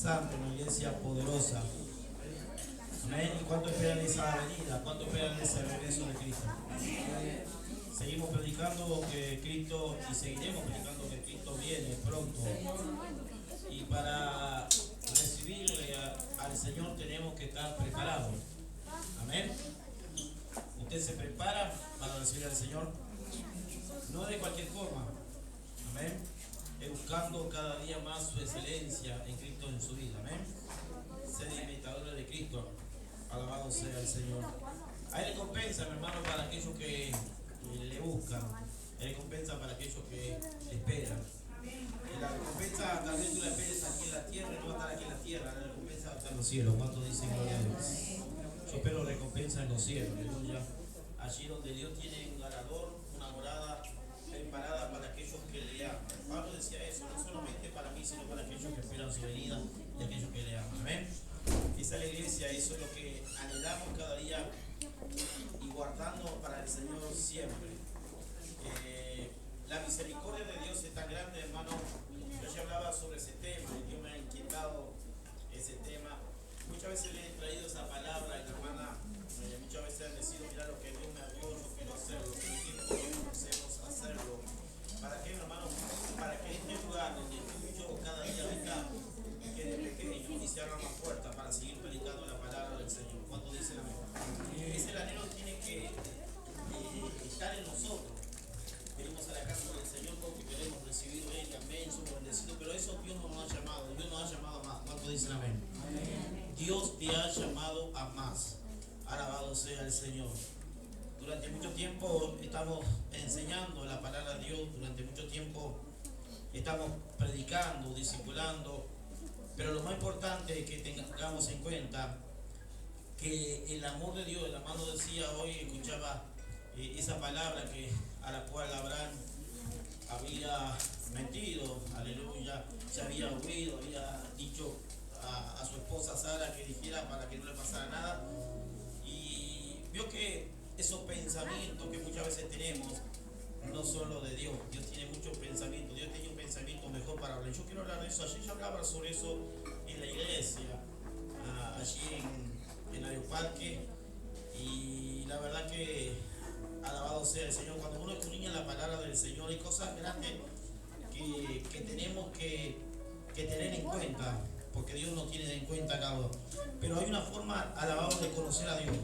santo, una iglesia poderosa. Amén. ¿Y cuánto esperan esa venida? ¿Cuánto esperan ese regreso de Cristo? Seguimos predicando que Cristo, y seguiremos predicando que Cristo viene pronto. Y para recibirle al Señor tenemos que estar preparados. Amén. ¿Usted se prepara para recibir al Señor? No de cualquier forma. Amén. Buscando cada día más su excelencia en Cristo en su vida. Amén. Ser imitadores de Cristo. Alabado sea el Señor. Hay recompensa, mi hermano, para aquellos que le buscan. Hay recompensa para aquellos que esperan. Y la recompensa tal vez tú la esperes aquí en la tierra, no va a estar aquí en la tierra. La recompensa va a estar en los cielos. ¿Cuántos dicen gloria a Dios? Yo espero recompensa en los cielos. Aleluya. Allí donde Dios tiene un ganador, una morada preparada para aquellos que le aman. Pablo decía eso, no solamente para mí, sino para aquellos que esperan su venida y aquellos que le aman. Amén. Esa es la iglesia, eso es lo que anhelamos cada día y guardando para el Señor siempre. La misericordia de Dios es tan grande, hermano. Yo ya hablaba sobre ese tema y Dios me ha inquietado ese tema. Muchas veces le he traído esa palabra y la hermana muchas veces han decidido, mira lo que Dios me dio, yo quiero hacerlo, que conocemos hacerlo. ¿Para qué, hermano? Para que este lugar donde tú y yo cada día venga quede pequeño y se abra más puerta para seguir predicando la palabra del Señor. ¿Cuánto dice la Biblia? Ese anhelo tiene que estar en nosotros. Venimos a la casa del Señor porque queremos recibir Él, amén, somos bendecidos, pero eso Dios no nos ha llamado, Dios nos ha llamado a más. ¿Cuánto dicen amén? Dios te ha llamado a más. Alabado sea el Señor. Durante mucho tiempo estamos enseñando la palabra de Dios, durante mucho tiempo estamos predicando, discipulando, pero lo más importante es que tengamos en cuenta que el amor de Dios, el hermano decía hoy, escuchaba esa palabra a la cual Abraham había mentido, aleluya, se había huido, había dicho a su esposa Sara que dijera para que no le pasara nada, y vio que esos pensamientos que muchas veces tenemos no son los de Dios. Dios tiene muchos pensamientos, Dios tiene un pensamiento mejor para hablar. Yo quiero hablar de eso. Ayer yo hablaba sobre eso en la iglesia, allí en Aeroparque, y la verdad que alabado sea el Señor. Cuando uno escudriña la palabra del Señor, hay cosas grandes que tenemos que tener en cuenta, porque Dios nos tiene en cuenta cada uno. Pero hay una forma, alabado, de conocer a Dios.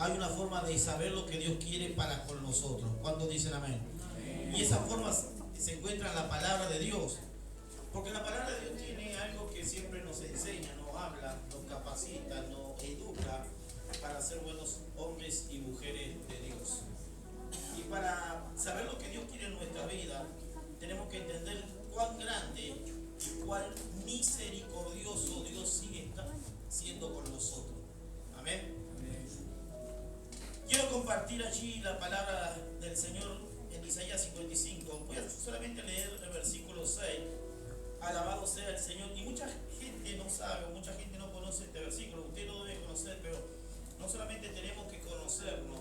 Hay una forma de saber lo que Dios quiere para con nosotros. ¿Cuántos dicen amén? Y esa forma se encuentra en la palabra de Dios. Porque la palabra de Dios tiene algo que siempre nos enseña, nos habla, nos capacita, nos educa para ser buenos hombres y mujeres de Dios. Y para saber lo que Dios quiere en nuestra vida, tenemos que entender cuán grande y cuán misericordioso Dios sigue siendo con nosotros. Amén. Quiero compartir allí la palabra del Señor en Isaías 55. Voy a solamente leer el versículo 6. Alabado sea el Señor. Y mucha gente no sabe, o mucha gente no conoce este versículo. Usted lo debe conocer, pero no solamente tenemos que conocerlo,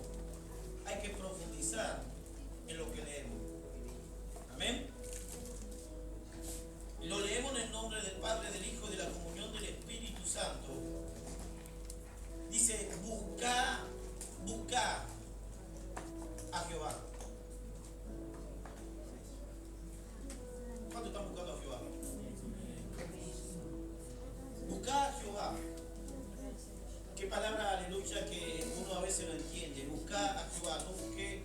hay que profundizar en lo que leemos. Amén. Y lo leemos en el nombre del Padre, del Hijo y de la comunión del Espíritu Santo. Dice, busca a Jehová. ¿Cuánto están buscando a Jehová? Busca a Jehová. Qué palabra, aleluya, que uno a veces no entiende. Busca a Jehová, no busque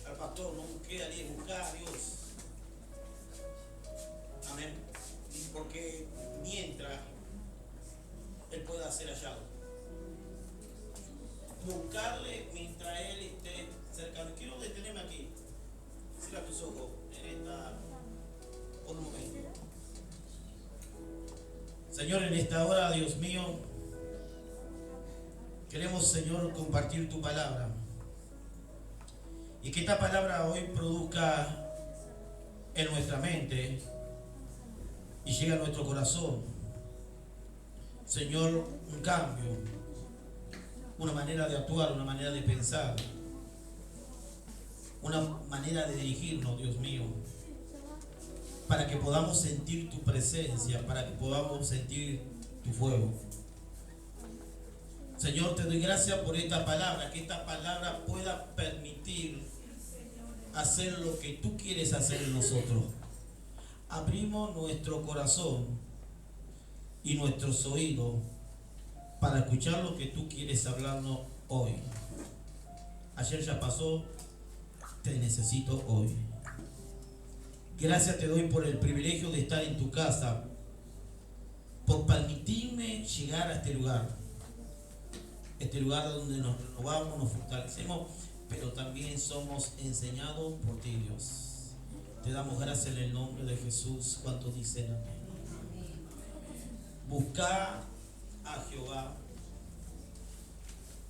al pastor, no busque a alguien, busca a Dios. Amén. Porque mientras Él pueda ser hallado. Buscarle mientras Él esté cercano. Quiero detenerme aquí. Cierra tus ojos en esta otro momento. Señor, en esta hora, Dios mío, queremos, Señor, compartir tu palabra. Y que esta palabra hoy produzca en nuestra mente y llegue a nuestro corazón, Señor, un cambio, una manera de actuar, una manera de pensar, una manera de dirigirnos, Dios mío. para que podamos sentir tu presencia, para que podamos sentir tu fuego. Señor, te doy gracias por esta palabra, que esta palabra pueda permitir hacer lo que tú quieres hacer en nosotros. Abrimos nuestro corazón y nuestros oídos para escuchar lo que tú quieres hablarnos hoy. Ayer ya pasó, te necesito hoy. Gracias te doy por el privilegio de estar en tu casa, por permitirme llegar a este lugar donde nos renovamos, nos fortalecemos, pero también somos enseñados por ti, Dios. Te damos gracias en el nombre de Jesús. ¿Cuántos dicen amén? Busca a Jehová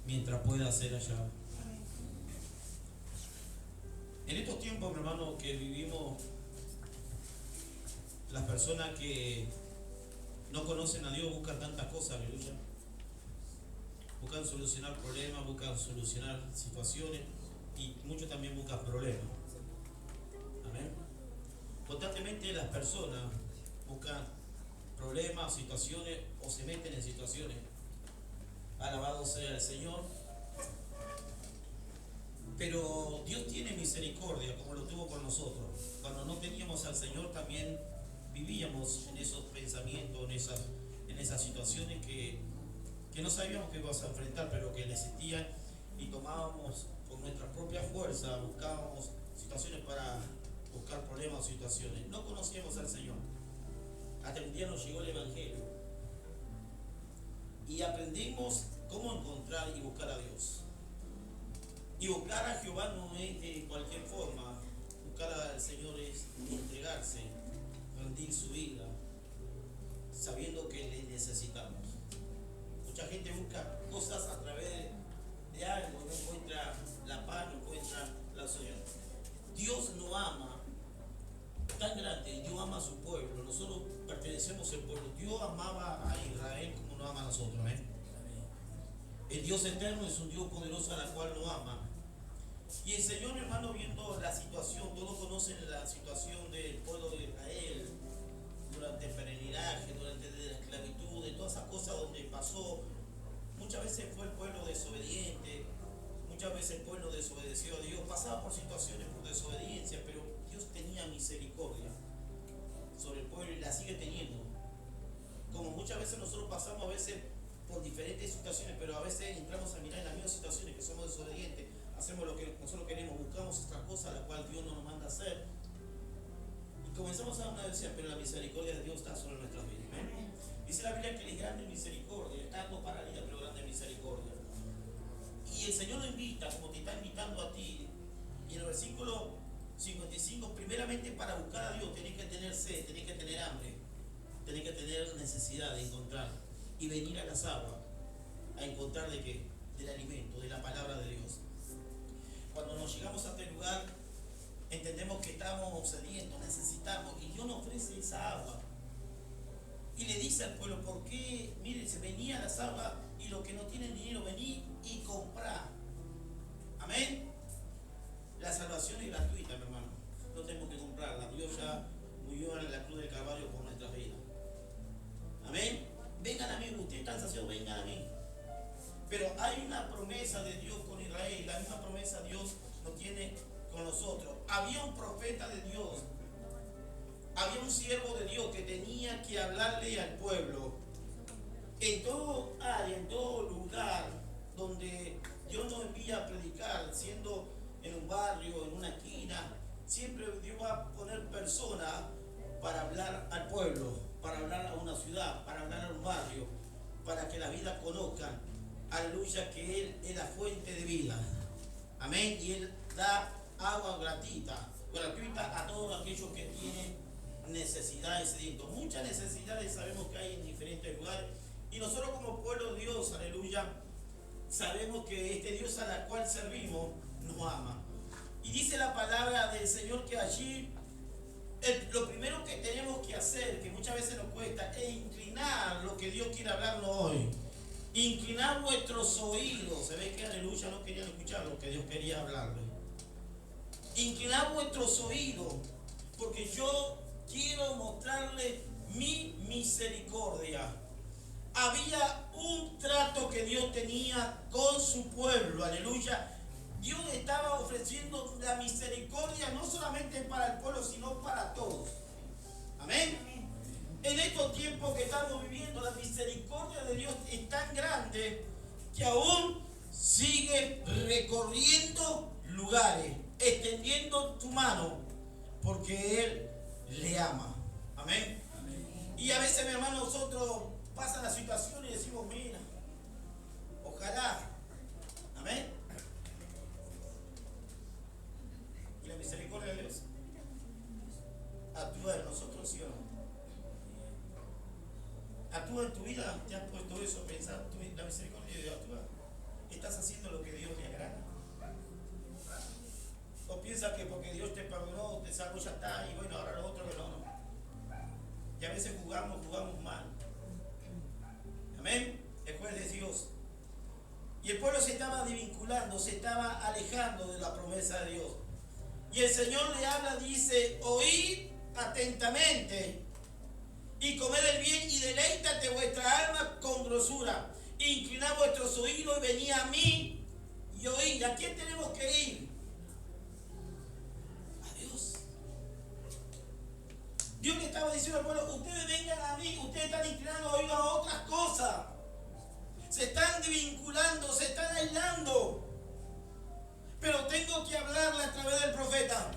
mientras pueda ser hallado. En estos tiempos, mi hermano, que vivimos, las personas que no conocen a Dios buscan tantas cosas, aleluya. Buscan solucionar problemas, buscan solucionar situaciones y muchos también buscan problemas. Amén. Constantemente las personas buscan problemas, situaciones o se meten en situaciones. Alabado sea el Señor. Pero Dios tiene misericordia como lo tuvo con nosotros. Cuando no teníamos al Señor también vivíamos en esos pensamientos, en esas situaciones que no sabíamos que íbamos a enfrentar, pero que necesitían, y tomábamos con nuestra propia fuerza, buscábamos situaciones para buscar problemas o situaciones. No conocíamos al Señor. Hasta un día nos llegó el Evangelio y aprendimos cómo encontrar y buscar a Dios. Y buscar a Jehová no es de cualquier forma. Buscar al Señor es entregarse, rendir su vida, sabiendo que le necesitamos. Mucha gente busca cosas a través de algo, no encuentra la paz, no encuentra la solución. Dios nos ama tan grande, Dios ama a su pueblo. Nosotros pertenecemos al pueblo. Dios amaba a Israel como nos ama a nosotros. El Dios eterno es un Dios poderoso a la cual nos ama. Y el Señor, hermano, viendo la situación, todos conocen la situación del pueblo de Israel durante el peregrinaje, durante la esclavitud, de todas esas cosas donde pasó. Muchas veces fue el pueblo desobediente, muchas veces el pueblo desobedeció a Dios, pasaba por situaciones por desobediencia, pero Dios tenía misericordia sobre el pueblo y la sigue teniendo. Como muchas veces nosotros pasamos a veces por diferentes situaciones, pero a veces entramos a mirar en las mismas situaciones que somos desobedientes, hacemos lo que nosotros queremos, buscamos otras cosas las cuales Dios no nos manda a hacer. Y comenzamos a decir, pero la misericordia de Dios está sobre nuestras vidas. ¿Amén? Dice la Biblia que Él es grande en misericordia, está dando para la vida, pero grande en misericordia. Y el Señor nos invita, como te está invitando a ti. Y en el versículo 55, primeramente para buscar a Dios tenés que tener sed, tenés que tener hambre, tenés que tener necesidad de encontrar y venir a las aguas a encontrar de qué, del alimento, de la palabra de Dios. Cuando nos llegamos a este lugar, entendemos que estamos sedientos, necesitamos, y Dios nos ofrece esa agua. Y le dice al pueblo, ¿por qué? Miren, se venía a las aguas y los que no tienen dinero, vení y comprá. Amén. La salvación es gratuita, mi hermano. No tenemos que comprarla. Dios ya murió en la cruz del Calvario por nuestras vidas. Amén. Vengan a mí, ustedes están saciados, vengan a mí. Pero hay una promesa de Dios con Israel, la misma promesa Dios lo tiene con nosotros. Había un profeta de Dios, había un siervo de Dios que tenía que hablarle al pueblo. En todo área, en todo lugar donde Dios nos envía a predicar, siendo en un barrio, en una esquina, siempre Dios va a poner personas para hablar al pueblo, para hablar a una ciudad, para hablar a un barrio, para que la vida conozcan, aleluya, que Él es la fuente de vida. Amén. Y Él da agua gratuita a todos aquellos que tienen necesidades sedientos. Muchas necesidades sabemos que hay en diferentes lugares. Y nosotros como pueblo de Dios, aleluya, sabemos que este Dios a la cual servimos nos ama. Y dice la palabra del Señor que allí lo primero que tenemos que hacer, que muchas veces nos cuesta, es inclinar lo que Dios quiere hablarnos hoy. Inclinar vuestros oídos. Se ve que aleluya no querían escuchar lo que Dios quería hablarles. Inclinar vuestros oídos, porque yo quiero mostrarle mi misericordia. Había un trato que Dios tenía con su pueblo, aleluya. Dios estaba ofreciendo la misericordia no solamente para el pueblo, sino para todos. Amén. En estos tiempos que estamos viviendo, la misericordia de Dios es tan grande que aún sigue recorriendo lugares, extendiendo tu mano, porque Él le ama. Amén. Y a veces, mi hermano, nosotros pasan la situación y decimos, mira, ojalá. Amén. Y la misericordia de Dios actúa en nosotros, ¿sí o no? Actúa en tu vida. ¿Te has puesto eso a pensar? La misericordia de Dios actúa. ¿Estás haciendo lo que Dios le agrada? ¿O piensas que porque Dios te perdonó, te salvó, ya está, y bueno, ahora lo otro que no? Y a veces jugamos mal. Amén. El juez es Dios. Y el pueblo se estaba desvinculando, se estaba alejando de la promesa de Dios. Y el Señor le habla, dice, oíd atentamente y comed el bien y deleítate vuestra alma con grosura. Inclinad vuestros oídos y venid a mí y oíd. ¿A quién tenemos que ir? A Dios. Dios le estaba diciendo al pueblo, ustedes vengan a mí, ustedes están inclinando oídos a otras cosas. Se están desvinculando, se están aislando. Pero tengo que hablarle a través del profeta.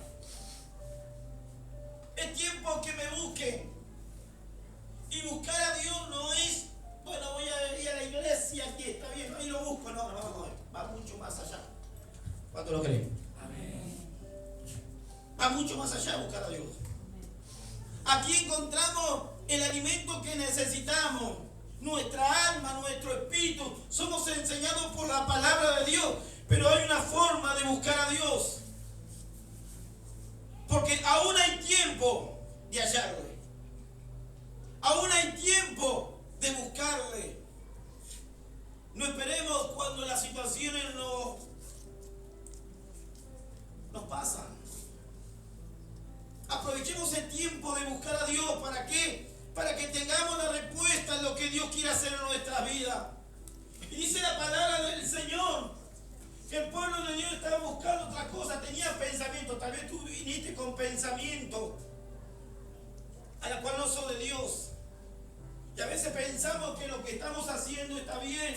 Es tiempo que me busquen. Y buscar a Dios no es, bueno, voy a ir a la iglesia, aquí está bien, ahí lo busco. No, va mucho más allá. ¿Cuánto lo creen? Amén. Va mucho más allá buscar a Dios. Aquí encontramos el alimento que necesitamos. Nuestra alma, nuestro espíritu, somos enseñados por la palabra de Dios. Pero hay una forma de buscar a Dios. Porque aún hay tiempo de hallarle. Aún hay tiempo de buscarle. No esperemos cuando las situaciones nos pasan. Aprovechemos el tiempo de buscar a Dios. ¿Para qué? Para que tengamos la respuesta en lo que Dios quiere hacer en nuestra vida. Y dice la palabra del Señor que el pueblo de Dios estaba buscando otra cosa, tenía pensamiento. Tal vez tú viniste con pensamiento a la cual no son de Dios. Y a veces pensamos que lo que estamos haciendo está bien.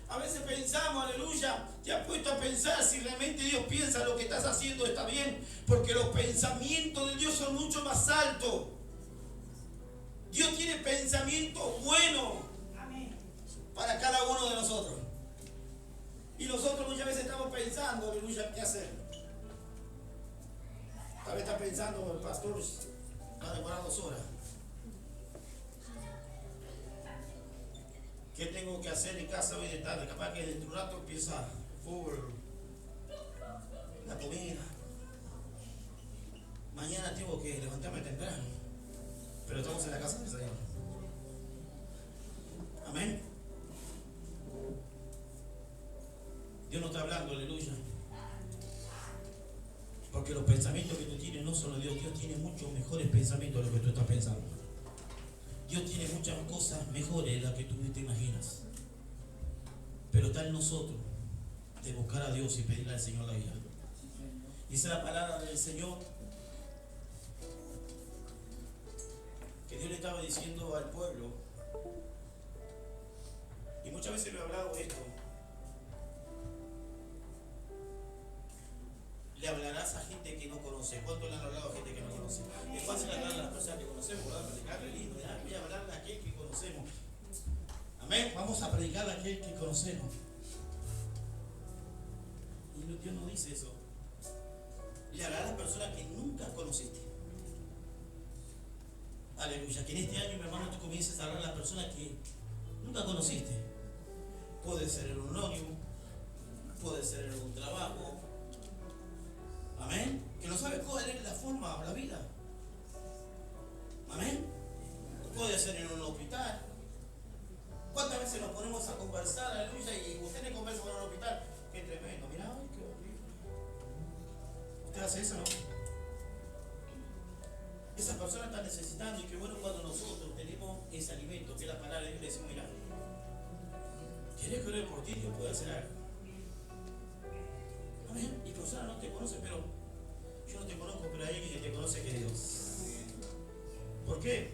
A veces pensamos, aleluya, te has puesto a pensar si realmente Dios piensa lo que estás haciendo está bien, porque los pensamientos de Dios son mucho más altos. Dios tiene pensamientos buenos para cada uno de nosotros. Y nosotros muchas veces estamos pensando, aleluya, ¿qué hacer? Tal vez está pensando, el pastor va a demorar 2 horas. ¿Qué tengo que hacer en casa hoy de tarde? Capaz que dentro de un rato empieza el fútbol, la comida. Mañana tengo que levantarme temprano. Pero estamos en la casa del Señor. Amén. Dios no está hablando, aleluya. Porque los pensamientos que tú tienes no son de Dios. Dios tiene muchos mejores pensamientos de lo que tú estás pensando. Dios tiene muchas cosas mejores de las que tú te imaginas. Pero está en nosotros de buscar a Dios y pedirle al Señor la vida. Dice la palabra del Señor que Dios le estaba diciendo al pueblo, y muchas veces lo he hablado esto, le hablarás a gente que no conoce. ¿Cuánto le han hablado a gente que no conoce? Es fácil hablar a las personas que conocemos, ¿verdad? Predicarle lindo, voy a hablarle a aquel que conocemos. Amén. Vamos a predicarle a aquel que conocemos. Y Dios no dice eso. Le hablarás a las personas que nunca conociste. Aleluya. Que en este año, mi hermano, tú comiences a hablar a las personas que nunca conociste. Puede ser en un ónibus, puede ser en un trabajo. Amén. Que no sabes cuál es la forma o la vida. Amén. Puede ser en un hospital. ¿Cuántas veces nos ponemos a conversar, aleluya, y usted le conversa con un hospital? Qué tremendo, mira, ay, qué horrible. ¿Usted hace eso, no? Esa persona persona está necesitando, y qué bueno cuando nosotros tenemos ese alimento, que es la palabra de Dios, le decimos, mira, ¿quieres que ore por ti? Dios puede hacer algo. Amén. Y persona no te conoce, pero yo no te conozco, pero hay alguien que te conoce, que es Dios. ¿Por qué?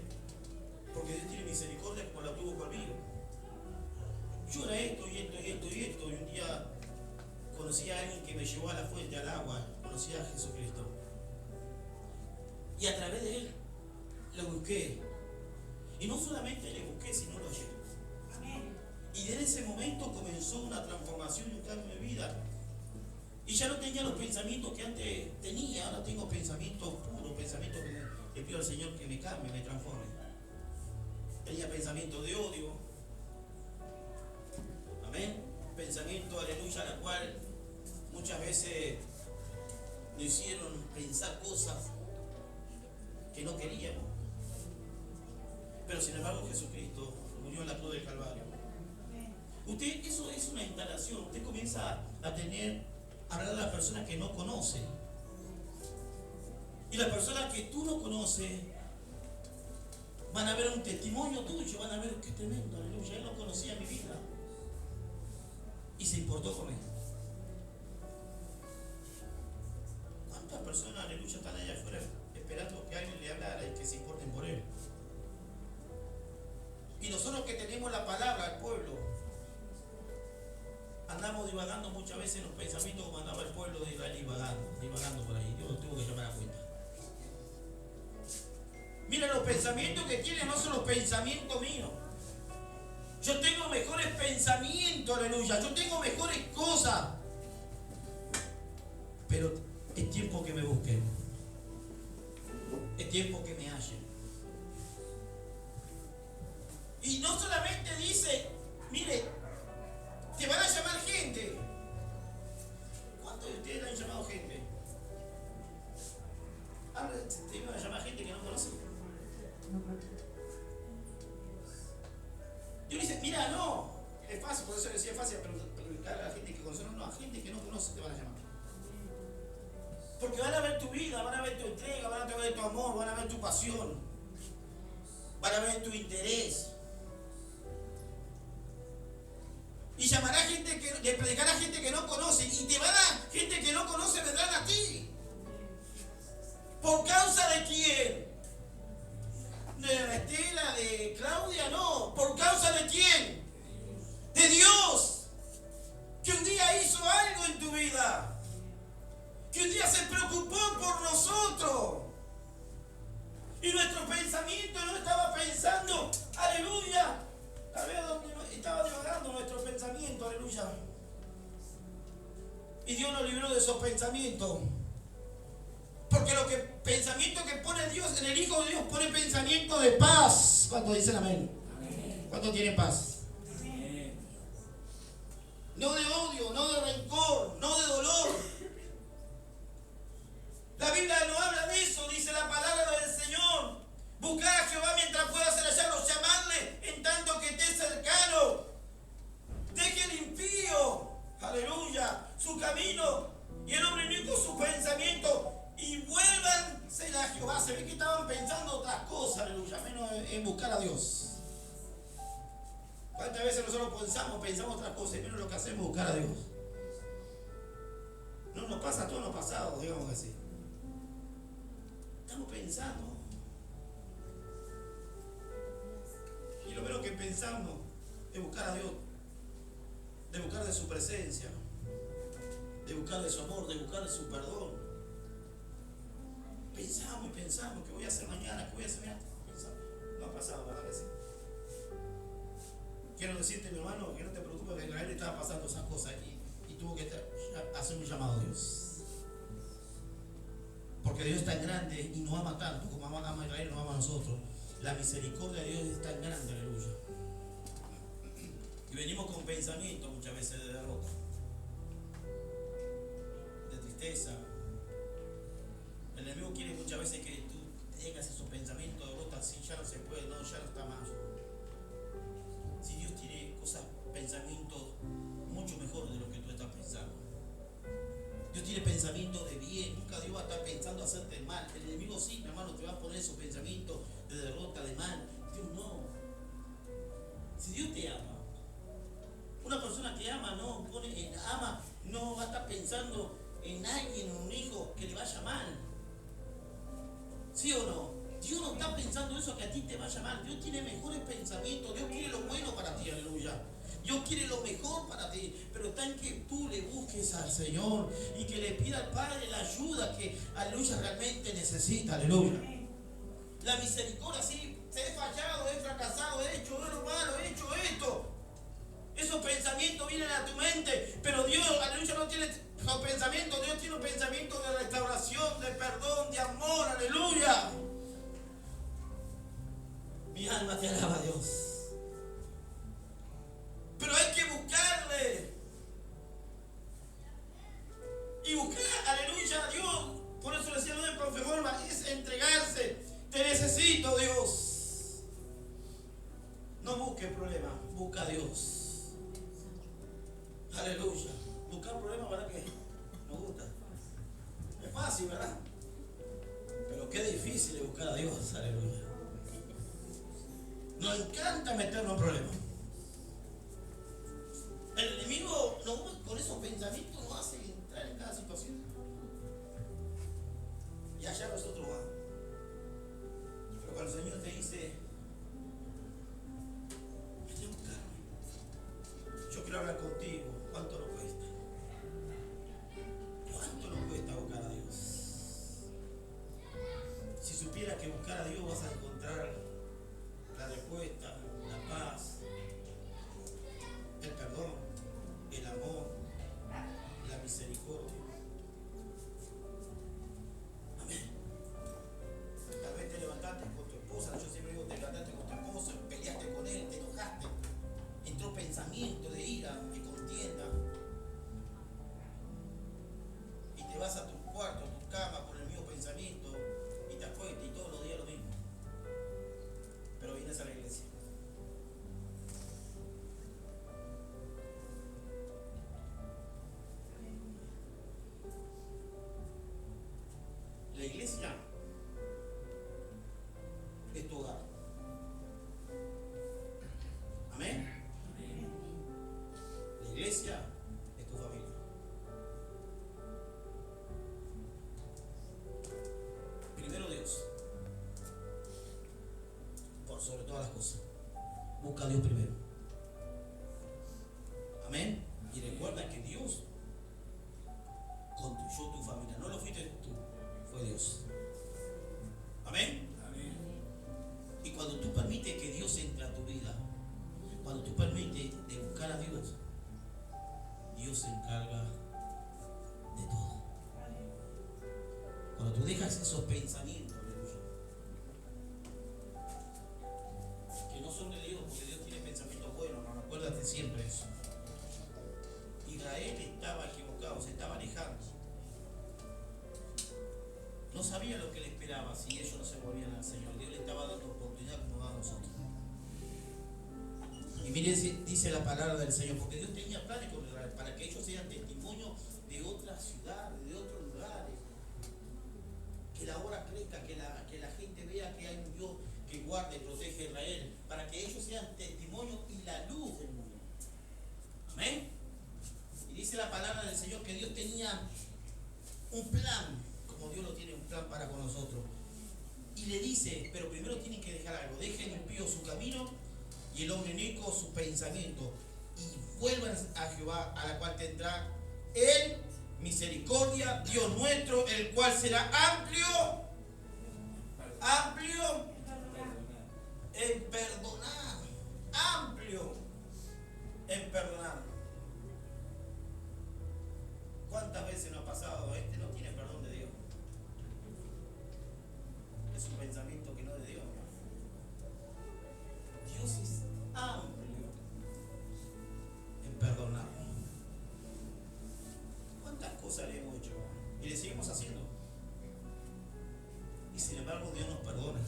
Porque Dios tiene misericordia como la tuvo conmigo. Yo era esto y esto y esto y esto, y un día conocí a alguien que me llevó a la fuente, al agua, conocí a Jesucristo. Y a través de él lo busqué. Y no solamente le busqué, sino lo hallé. Y desde ese momento comenzó una transformación y un cambio de vida. Y ya no tenía los pensamientos que antes tenía, ahora tengo pensamientos puros, pensamientos que pido al Señor que me cambie, me transforme. Tenía pensamientos de odio. Amén. Pensamiento, aleluya, a la cual muchas veces nos hicieron pensar cosas que no queríamos. Pero sin embargo Jesucristo murió en la cruz del Calvario. Usted, eso es una instalación. Usted comienza a hablar a las personas que no conocen. Y las personas que tú no conoces van a ver un testimonio tuyo, van a ver qué tremendo, aleluya. Él no conocía mi vida y se importó con él. ¿Cuántas personas, aleluya, están allá afuera esperando que alguien le hablara y que se importen por él? Y nosotros que tenemos la palabra al pueblo, andamos divagando muchas veces en los pensamientos como andaba el pueblo de Israel divagando por ahí. Dios tuvo que llamar a cuenta. Mira, los pensamientos que tiene no son los pensamientos míos. Yo tengo mejores pensamientos, aleluya. Yo tengo mejores cosas. Pero es tiempo que me busquen. Es tiempo que me hallen. Y no solamente dice, mire, te van a llamar gente. ¿Cuántos de ustedes han llamado gente? Ahora te van a llamar gente que no conocen. Yo le dice, mira, no, es fácil, por eso decía fácil, pero a la gente que conoce, no, a gente que no conoce te van a llamar. Porque van a ver tu vida, van a ver tu entrega, van a ver tu amor, van a ver tu pasión, van a ver tu interés. Y llamará gente le predicará a gente que no conoce, y te van a, gente que no conoce vendrán a ti. ¿Por causa de quién? ¿De Estela, de Claudia? No. ¿Por causa de quién? De Dios, que un día hizo algo en tu vida, que un día se preocupó por nosotros. Y nuestro pensamiento no estaba pensando, aleluya, a ver dónde estaba divagando nuestro pensamiento, aleluya. Y Dios nos libró de esos pensamientos. Porque los pensamientos que pone Dios, en el Hijo de Dios pone pensamiento de paz. ¿Cuántos dicen amén? ¿Cuántos tienen paz? Amén. No de odio, no de rencor, no de dolor. La Biblia no habla de eso, dice la palabra del Señor. Buscad a Jehová mientras pueda ser hallado, llamadle en tanto que esté cercano. Deje el impío, aleluya, su camino, y el hombre inicuo su pensamiento, y vuélvanse a Jehová. Se ve que estaban pensando otras cosas, aleluya, menos en buscar a Dios. ¿Cuántas veces nosotros pensamos otras cosas, y menos lo que hacemos es buscar a Dios? No nos pasa todo en lo pasado, digamos así. Estamos pensando. Y lo menos que pensamos es buscar a Dios, de buscar de su presencia, de buscar de su amor, de buscar de su perdón. Pensamos y pensamos, ¿qué voy a hacer mañana? ¿Qué voy a hacer mañana? Pensamos. No ha pasado, ¿verdad que sí? Quiero decirte, mi hermano, que no te preocupes, que a Israel estaba pasando esas cosas y tuvo que hacer un llamado a Dios. Porque Dios es tan grande y nos ama tanto, como ama a Israel, nos ama a nosotros. La misericordia de Dios es tan grande, aleluya. Y venimos con pensamientos muchas veces de derrota, de tristeza. El enemigo quiere muchas veces que tú tengas esos pensamientos de derrota, si ya no se puede, no, ya no está más. Si Dios tiene cosas, pensamientos mucho mejores de lo que tú estás pensando. Dios tiene pensamientos de bien, nunca Dios va a estar pensando hacerte mal. El enemigo sí, mi hermano, te va a poner esos pensamientos. ama, no va a estar pensando en alguien, en un hijo que le vaya mal. ¿Sí o no? Dios no está pensando eso que a ti te vaya mal. Dios tiene mejores pensamientos. Dios quiere lo bueno para ti, aleluya. Dios quiere lo mejor para ti, pero está en que tú le busques al Señor y que le pida al Padre la ayuda que, aleluya, realmente necesita, aleluya. La misericordia, sí, he fallado, he fracasado, he hecho lo malo, he hecho esto. Esos pensamientos vienen a tu mente, pero Dios, aleluya, no tiene esos pensamientos. Dios tiene un pensamiento de restauración, de perdón, de amor, aleluya. Mi alma te alaba, Dios. Pero hay que buscarle. Y buscar, aleluya, a Dios. Por eso decía lo de profe Gorma, es entregarse. Te necesito, Dios. No busque problemas, busca a Dios. Aleluya. Buscar problemas, ¿verdad que nos gusta? Es fácil, ¿verdad? Pero qué difícil es buscar a Dios, aleluya. Nos encanta meternos en problemas. El enemigo con esos pensamientos nos hace entrar en cada situación. Y allá nosotros vamos. Pero cuando el Señor te dice, vete a buscarme. Yo quiero hablar contigo. ¿Cuánto nos cuesta? ¿Cuánto nos cuesta buscar a Dios? Si supieras que buscar a Dios vas a encontrar la respuesta, la paz, el perdón, el amor, la misericordia. Amén. Tal vez te levantaste con tu esposa, yo siempre digo, te levantaste con tu esposo, peleaste con él, te enojaste, entró pensamiento de ira, de contienda, y te vas a tu cuarto, a tu cama con el mismo pensamiento, y te acuestas y todos los días lo mismo. Pero vienes a la iglesia. La iglesia es tu hogar. Amén. La iglesia es tu familia. Primero Dios, por sobre todas las cosas. Busca a Dios primero. Amén. Y recuerda que Dios construyó tu familia. No lo fuiste tú, fue Dios. Amén. Amén. Y cuando tú permites que Dios entre a tu vida, cuando tú permites de buscar a Dios, Dios se encarga de todo. Cuando tú dejas esos pensamientos, que no son de Dios, porque Dios tiene pensamientos buenos, no, acuérdate siempre eso. Israel estaba equivocado, se estaba alejando. No sabía lo que le esperaba si ellos no se volvían al Señor. Dios le estaba dando oportunidad como da a nosotros. Y miren, dice la palabra del Señor, porque Dios tenía planes con Israel, para que ellos sean testimonio de otras ciudades, de otros lugares. Que la obra crezca, que la gente vea que hay un Dios que guarda y protege a Israel, para que ellos sean testimonio y la luz del mundo. Amén. Y dice la palabra del Señor que Dios tenía un plan, como Dios lo tiene un plan para con nosotros. Y le dice, pero primero tienen que dejar algo. Dejen impío su camino y el hombre inicuo su pensamiento. Y vuelvan a Jehová, a la cual tendrá Él misericordia, Dios nuestro, el cual será amplio en perdonar. Amplio en perdonar. ¿Cuántas veces nos ha pasado? Este no tiene perdón de Dios. Es un pensamiento que no es de Dios. Dios es amplio en perdonar. ¿Cuántas cosas le hemos hecho? Y le seguimos haciendo. Y sin embargo Dios nos perdona.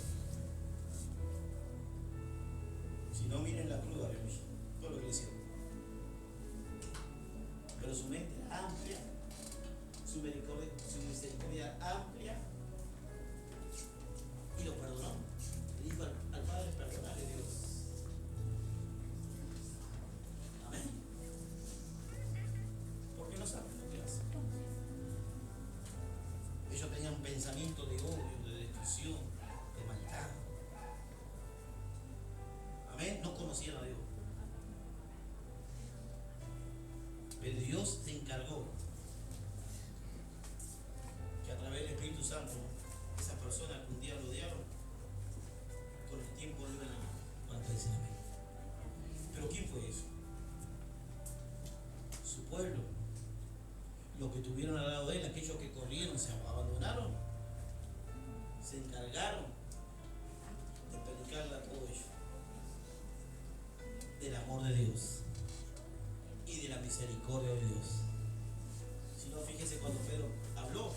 Si no, miren la cruz, aleluya. Todo lo que le hicieron. Pero su mente era amplia, su misericordia amplia, y lo perdonó. Le dijo al Padre, perdonale, Dios. Amén. pensamiento de odio, de destrucción, de maldad. Amén. No conocían a Dios. Pero Dios se encargó que a través del Espíritu Santo, esas personas que un día lo odiaron, con el tiempo lo iban a decir amén. Pero ¿quién fue eso? Su pueblo. Los que estuvieron al lado de él, aquellos que corrieron, se abandonaron, se encargaron de predicarle a todos ellos del amor de Dios y de la misericordia de Dios. Si no, fíjese cuando Pedro habló,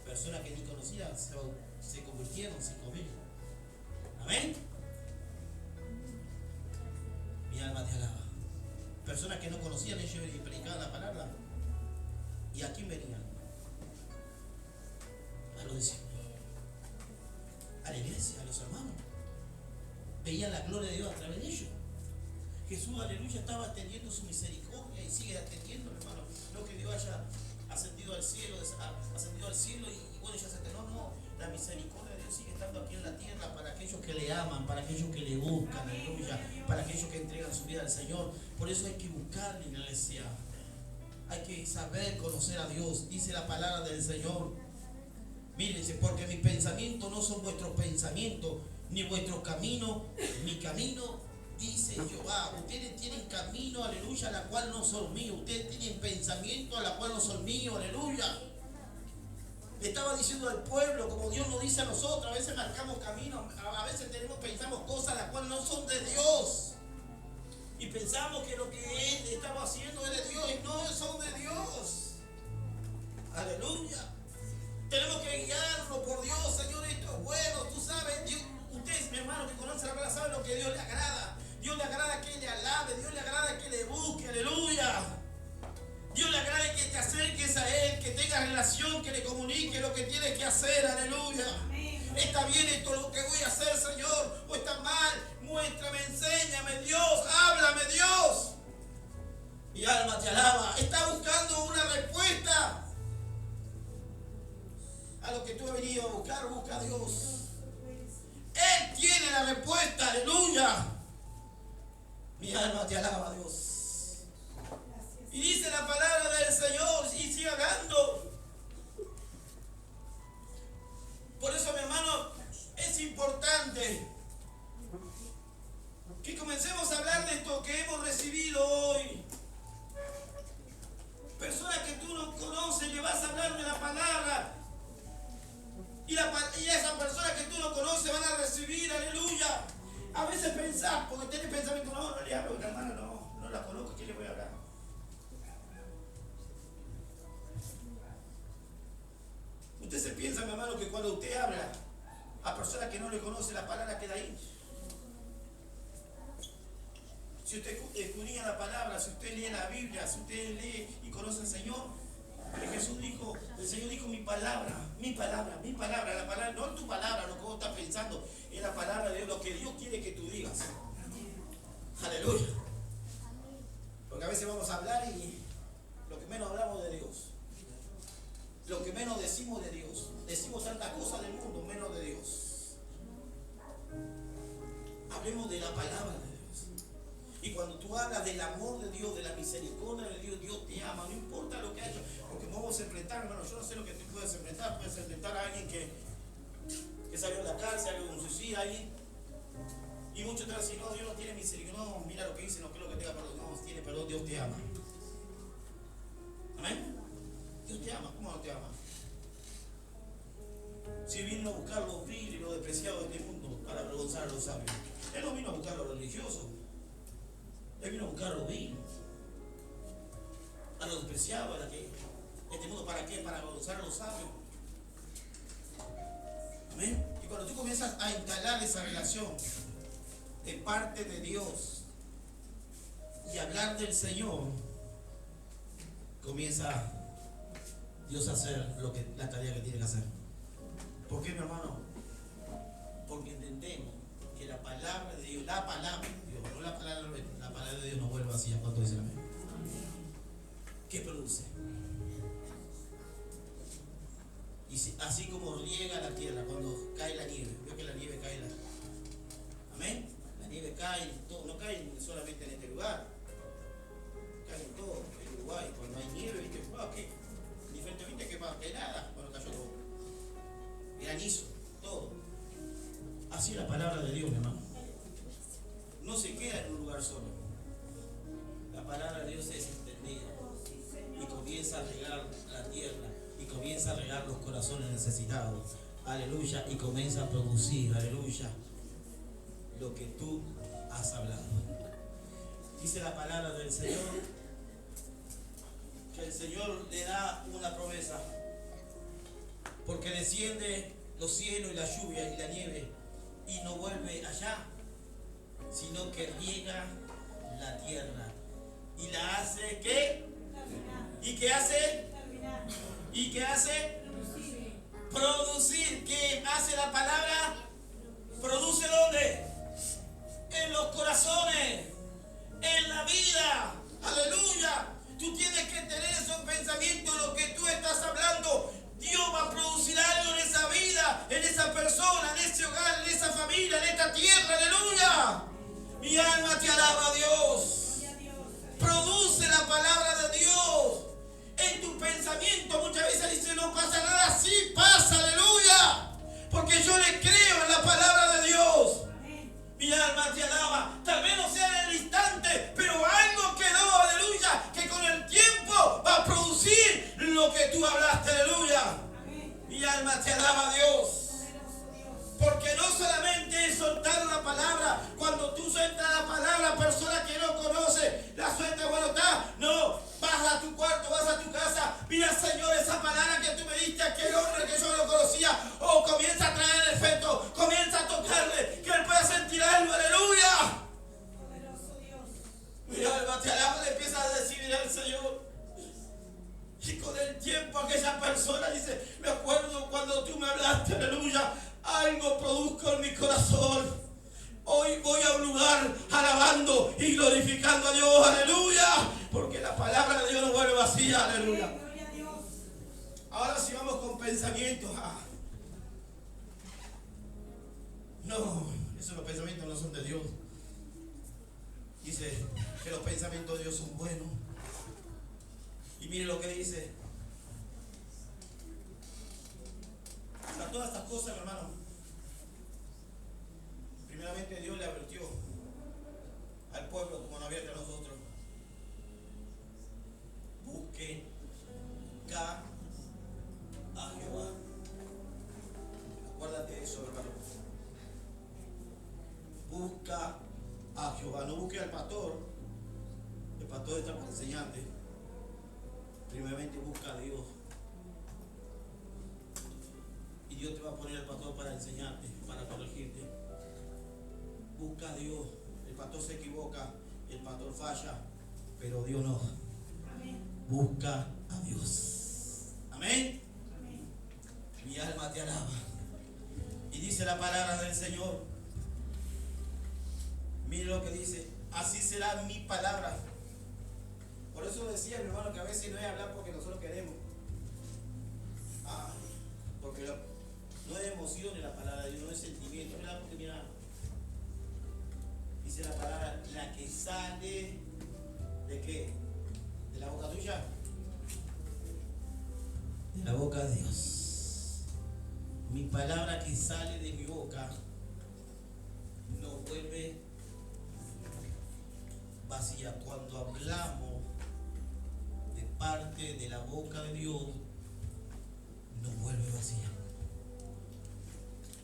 personas que ni conocían se convirtieron 5.000. Amén. Mi alma te alaba. Personas que no conocían, ellos predicaban la palabra. ¿Y a quién venían? A los discípulos, a la iglesia, a los hermanos. Veían la gloria de Dios a través de ellos. Jesús, aleluya, estaba atendiendo su misericordia y sigue atendiendo, hermano. No que Dios haya ascendido al cielo y bueno, ya se terminó. No, la misericordia de Dios sigue estando aquí en la tierra para aquellos que le aman, para aquellos que le buscan, aleluya, para aquellos que entregan su vida al Señor. Por eso hay que buscarle, iglesia. Hay que saber conocer a Dios. Dice la palabra del Señor. Mírense, porque mis pensamientos no son vuestros pensamientos, ni vuestros caminos, mi camino, dice Jehová. Ustedes tienen camino, aleluya, a la cual no son míos. Ustedes tienen pensamiento a la cual no son míos, aleluya. Le estaba diciendo al pueblo, como Dios nos dice a nosotros, a veces marcamos camino, a veces pensamos cosas las cuales no son de Dios. Y pensamos que lo que estamos haciendo es de Dios y no son de Dios. Aleluya. Tenemos que guiarnos por Dios, Señor, esto es bueno. Tú sabes, Dios, ustedes, mi hermano, que conocen la palabra, saben lo que a Dios le agrada. Dios le agrada que le alabe, Dios le agrada que le busque, aleluya. Dios le agrada que te acerques a Él, que tengas relación, que le comunique lo que tienes que hacer, aleluya. ¿Está bien esto lo que voy a hacer, Señor? ¿O está mal? Muéstrame, enséñame, Dios, háblame, Dios. Mi alma te alaba. Está buscando una respuesta a lo que tú has venido a buscar. Busca a Dios. Él tiene la respuesta, aleluya. Mi alma te alaba, Dios. Y dice la palabra del Señor, y sigue hablando. Por eso, mi hermano, es importante que comencemos a hablar de esto que hemos recibido hoy. Personas que tú no conoces, le vas a hablar de la palabra. Y esas personas que tú no conoces van a recibir, aleluya. A veces pensás, porque tienes pensamiento, no le hablo a la hermana, no la conozco, ¿qué le voy a hablar? Usted se piensa, mi hermano, que cuando usted habla a personas que no le conocen, la palabra queda ahí. Si usted escudriña la palabra, si usted lee la Biblia, si usted lee y conoce al Señor, Jesús dijo, el Señor dijo mi palabra, la palabra, no tu palabra, lo que vos estás pensando, es la palabra de Dios, lo que Dios quiere que tú digas. Aleluya. Porque a veces vamos a hablar y lo que menos hablamos de Dios. Lo que menos decimos de Dios. Decimos tantas cosas del mundo, menos de Dios. Hablemos de la palabra de Dios. Y cuando tú hablas del amor de Dios, de la misericordia de Dios, Dios te ama, no importa lo que ha hecho. Porque vamos a enfrentar, hermano, yo no sé lo que tú puedes enfrentar. Puedes enfrentar a alguien que salió de la cárcel, algo de un suicidio, alguien. Y muchos te van a decir, no, Dios no tiene misericordia. No, mira lo que dice, no creo que tenga perdón. No, tiene perdón, Dios te ama. Amén. Dios te ama, ¿cómo no te ama? Si vino a buscar los viles y los despreciados de este mundo para avergonzar a los sabios. Él no vino a buscar a los religiosos. Él vino a buscar a los viles, a los despreciados de este mundo. ¿Para qué? Para avergonzar a los sabios. Amén. Y cuando tú comienzas a instalar esa relación de parte de Dios y hablar del Señor, comienza Dios a hacer la tarea que tiene que hacer. ¿Por qué, mi hermano? Porque entendemos que la palabra de Dios, no la palabra de Dios no vuelve vacía. ¿Cuánto dicen amén? ¿Qué produce? Y así como riega la tierra cuando cae la nieve. Veo que la nieve cae. Amén. La nieve cae, todo, no cae solamente en este lugar. Cae en todo. En Uruguay, cuando hay nieve, ¿viste? Wow, ¿qué? Diferente, ¿viste? Que cae nada cuando cayó todo. Granizo, todo. Así es la palabra de Dios, mi hermano. No se queda en un lugar solo. La palabra de Dios es extendida y comienza a regar la tierra y comienza a regar los corazones necesitados. Aleluya. Y comienza a producir, aleluya, lo que tú has hablado. Dice la palabra del Señor que el Señor le da una promesa, porque desciende los cielos y la lluvia y la nieve y no vuelve allá, sino que riega la tierra y la hace ¿qué? ¿Y qué hace? ¿Y qué hace? Producir. ¿Qué hace la palabra? ¿Produce dónde? En los corazones, en la vida. Aleluya. Tú tienes que tener esos pensamientos, lo que tú estás hablando. Dios va a producir algo en esa vida, en esa persona, en ese hogar, en esa familia, en esta tierra. Aleluya. Mi alma te alaba, Dios. Produce la palabra de Dios en tu pensamiento. Muchas veces dice no pasa nada. Sí pasa, aleluya, porque yo le creo en la palabra de Dios. Mi alma te alaba. Tal vez no sea en el instante, pero algo quedó, aleluya, que con el tiempo va a producir lo que tú hablaste, aleluya. Mi alma te alaba, Dios. Porque no solamente es soltar la palabra. Cuando tú sueltas la palabra, persona que no conoce, la sueltas, bueno, está. No, vas a tu cuarto, vas a tu casa. Mira, Señor, esa palabra que tú me diste a aquel hombre que yo no conocía. Oh, comienza a traer el efecto. Comienza a tocarle, que él pueda sentir algo, aleluya. Mira, alma te alaba, le empieza a decir al Señor. Y con el tiempo aquella persona dice, me acuerdo cuando tú me hablaste, aleluya. Algo produzco en mi corazón. Hoy voy a un lugar alabando y glorificando a Dios, aleluya, porque la palabra de Dios no vuelve vacía, aleluya. Ahora sí vamos con pensamientos. No, esos los pensamientos no son de Dios. Dice que los pensamientos de Dios son buenos. Y mire lo que dice. A todas estas cosas, mi hermano, primeramente Dios le advirtió al pueblo, como nos advierte a nosotros: busquen a Jehová. Acuérdate de eso, hermano. Busca a Jehová. No busque al pastor. El pastor está para enseñarte. Primeramente busca a Dios. Y Dios te va a poner al pastor para enseñarte, para corregirte. Busca a Dios. El pastor se equivoca, el pastor falla, pero Dios no. Amén. Busca a Dios. Amén. Amén. Mi alma te alaba. Y dice la palabra del Señor. Mire lo que dice. Así será mi palabra. Por eso decía, mi hermano, que a veces no es hablar porque nosotros queremos. Porque no es emoción en la palabra de Dios, no es sentimiento. Mira, porque mira, dice la palabra, la que sale ¿de qué? ¿De la boca tuya? De la boca de Dios. Mi palabra que sale de mi boca no vuelve vacía. Cuando hablamos de parte de la boca de Dios, no vuelve vacía.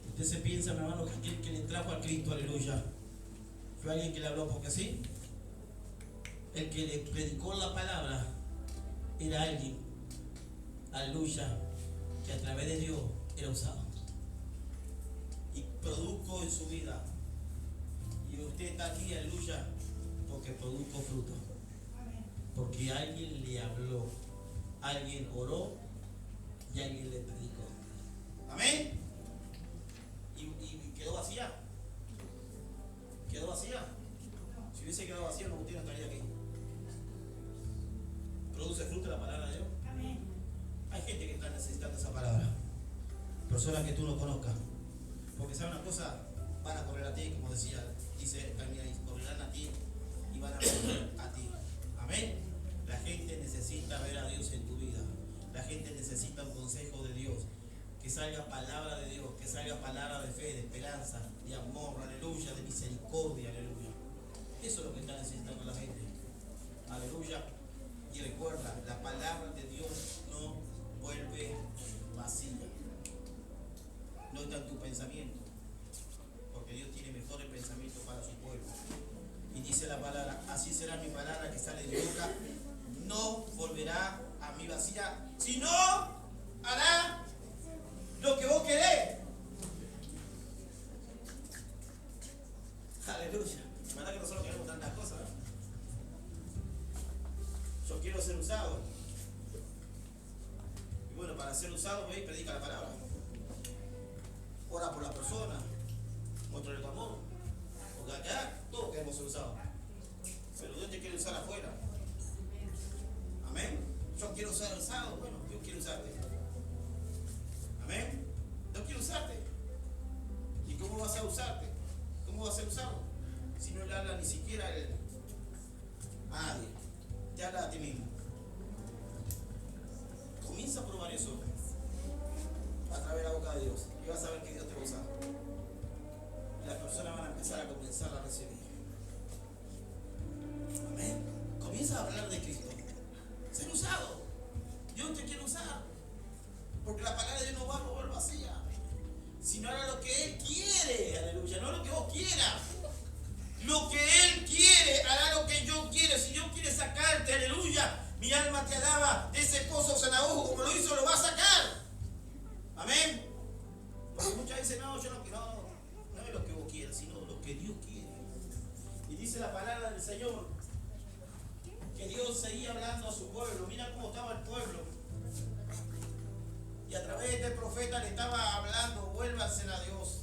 Usted se piensa, mi hermano, que aquel que le trajo a Cristo, aleluya, fue alguien que le habló porque sí. El que le predicó la palabra era alguien, aleluya, que a través de Dios era usado y produjo en su vida. Y usted está aquí, aleluya, porque produjo fruto. Porque alguien le habló, alguien oró y alguien le predicó. Amén. Y quedó vacía. Quedó vacía. Si hubiese quedado vacía, no usted no estaría aquí. ¿Produce fruto? personas que tú no conozcas. Porque sabe una cosa, van a correr a ti, como decía, dice también ahí, correrán a ti y van a correr a ti. Amén. La gente necesita ver a Dios en tu vida. La gente necesita un consejo de Dios. Que salga palabra de Dios, que salga palabra de fe, de esperanza, de amor, aleluya, de misericordia, aleluya. Eso es lo que está necesitando la gente. Aleluya. Y recuerda, la palabra de Dios no vuelve vacía. No está en tu pensamiento, porque Dios tiene mejores pensamientos para su pueblo. Y dice la palabra, así será mi palabra que sale de mi boca, no volverá a mí vacía, sino hará lo que vos querés. Aleluya. ¿Verdad que nosotros queremos tantas cosas? Yo quiero ser usado. Y bueno, para ser usado, ve y predica la palabra. Ora por la persona. Muéstrale tu amor. Porque acá todos queremos ser usados. Pero Dios te quiere usar afuera. Amén. Yo quiero ser usado. Bueno, Dios quiere usarte. Amén. Dios quiere usarte. ¿Y cómo vas a usarte? ¿Cómo vas a ser usado? Si no le habla ni siquiera a nadie. Te habla a ti mismo. Comienza a probar eso a través de la boca de Dios. Y vas a ver que Dios te va a usar. Y las personas van a empezar a comenzar a recibir. Amén. Comienza a hablar de Cristo. Ser usado. Dios te quiere usar. Porque la palabra de Dios no va a volver vacía. Sino hará lo que Él quiere. Aleluya. No lo que vos quieras. Lo que Él quiere, hará lo que yo quiero. Si Dios quiere sacarte, aleluya, mi alma te alaba, de ese pozo cenagoso como lo hizo, lo va a sacar. Amén. Porque muchas veces no, yo no es lo que vos quieras, sino lo que Dios quiere. Y dice la palabra del Señor que Dios seguía hablando a su pueblo. Mira cómo estaba el pueblo. Y a través de este profeta le estaba hablando, vuélvanse a Dios.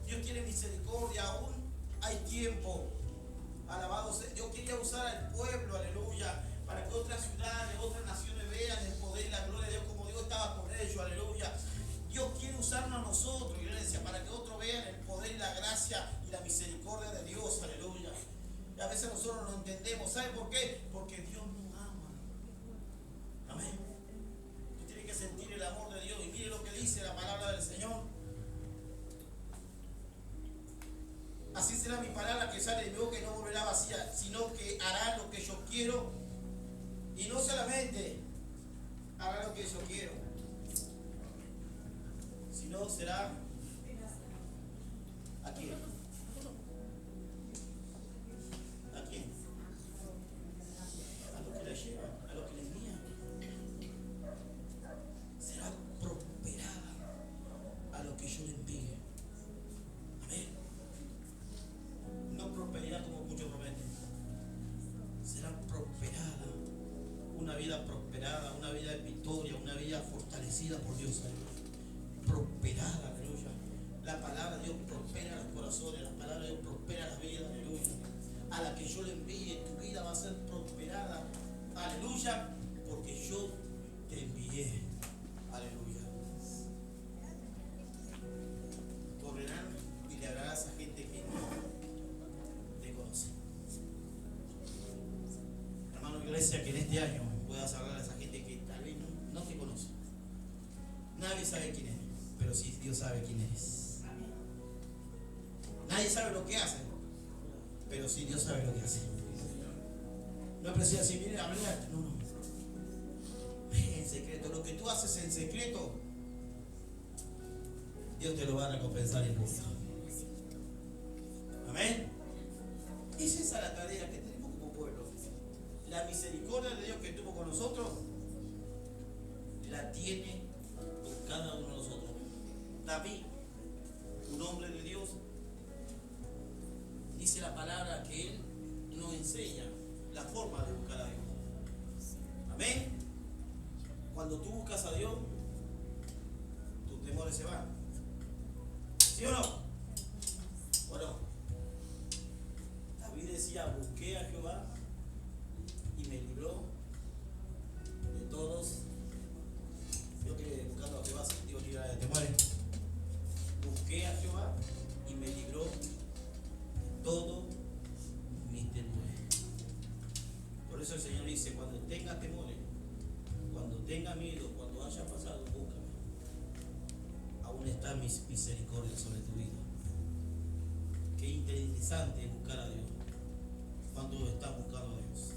Dios tiene misericordia aún. Hay tiempo, alabado sea. Yo quería usar al pueblo, aleluya, para que otras ciudades, otras naciones vean el poder y la gloria de Dios como Dios estaba con ellos, aleluya. Dios quiere usarnos a nosotros, iglesia, para que otros vean el poder y la gracia y la misericordia de Dios, aleluya. Y a veces nosotros no entendemos, ¿sabe por qué? Porque Dios nos ama. Amén. Usted tiene que sentir el amor de Dios y mire lo que dice la palabra del Señor. Así será mi palabra que sale de mi boca y no volverá vacía, sino que hará lo que yo quiero. Y no solamente hará lo que yo quiero, sino será ¿a quién? ¿A quién? A lo que le lleva, a lo que le envía. Será prosperada a lo que yo le envíe. Amén. No prosperidad como muchos prometen. Será prosperada. Una vida prosperada, una vida de victoria, una vida fortalecida por Dios. Prosperada, aleluya. La palabra de Dios prospera los corazones, la palabra de Dios prospera la vida, aleluya. A la que yo le envíe, tu vida va a ser prosperada, aleluya, porque yo te envié, aleluya. Correrán y le hablará a esa gente que no te conoce. Hermano, iglesia, que en este año puedas hablar a esa gente que tal vez no te conoce. Nadie sabe quién es, pero sí Dios sabe quién eres. Nadie sabe lo que hace, pero sí Dios sabe lo que hace. No es preciso decir, miren, hablar, no. En secreto, lo que tú haces en secreto, Dios te lo va a recompensar en público. Amén. Esa es la tarea que tenemos como pueblo. La misericordia de Dios que tuvo con nosotros, la tiene con cada uno de nosotros. David, un hombre de Dios, dice la palabra que él nos enseña la forma de buscar a Dios. Amén. Cuando tú buscas a Dios, tus temores se van. ¿Sí o no? Bueno, David decía, busqué a Jehová y me libró de todos. Yo que buscando a Jehová, Dios libra de temores. Busqué a Jehová y me libró de todo mis temores. Por eso el Señor dice, cuando tengas temores, cuando tengas miedo, cuando haya pasado, búscame. Aún está mi misericordia sobre tu vida. Qué interesante buscar a Dios. ¿Cuántos están buscando a Dios?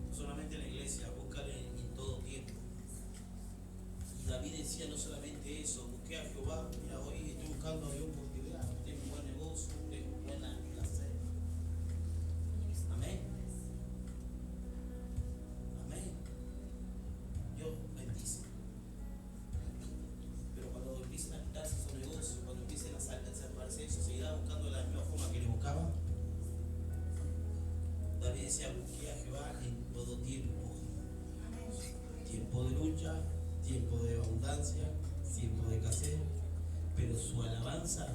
No solamente en la iglesia, buscar en todo tiempo. Y David decía no solamente eso, busqué a Jehová, mira, hoy estoy buscando a Dios porque vea, tengo un buen negocio, tengo buena placer. Amén. Amén. Dios bendice. Pero cuando empiecen a quitarse esos negocios, cuando empiecen a desaparecer eso, seguirá buscando de la misma forma que le buscaba. David decía, busqué a Jehová en todo tiempo. Tiempo de lucha, tiempo de abundancia, tiempo de escasez, pero su alabanza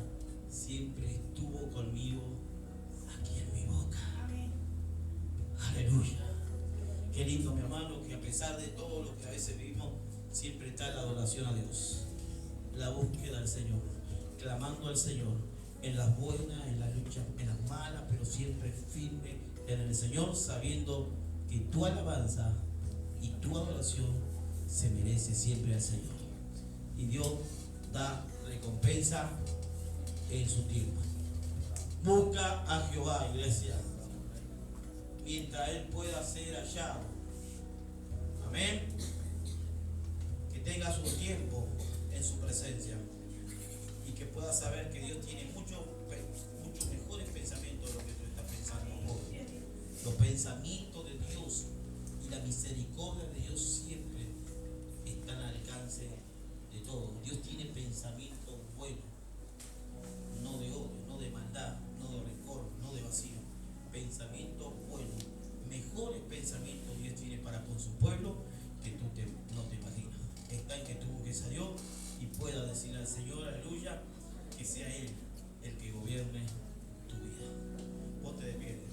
siempre estuvo conmigo aquí en mi boca. Aleluya. Qué lindo, mi hermano, que a pesar de todo lo que a veces vivimos, siempre está la adoración a Dios, la búsqueda al Señor, clamando al Señor en las buenas, en las luchas, en las malas, pero siempre firme en el Señor, sabiendo que tu alabanza y tu adoración se merece siempre al Señor. Y Dios da recompensa en su tiempo. Busca a Jehová, iglesia, mientras Él pueda ser hallado. Amén. Que tengas un tiempo en su presencia y que puedas saber que Dios tiene muchos mejores pensamientos de lo que tú estás pensando hoy. Los pensamientos de Dios y la misericordia de Dios siempre están al alcance de todos. Dios tiene pensamientos buenos, no de odio, no de maldad, no de rencor, no de vacío. Pensamientos buenos, mejores pensamientos Dios tiene para con su pueblo que tú no te imaginas. Está en que tú busques a Dios y puedas decirle al Señor, aleluya, que sea Él el que gobierne tu vida. Ponte de pie.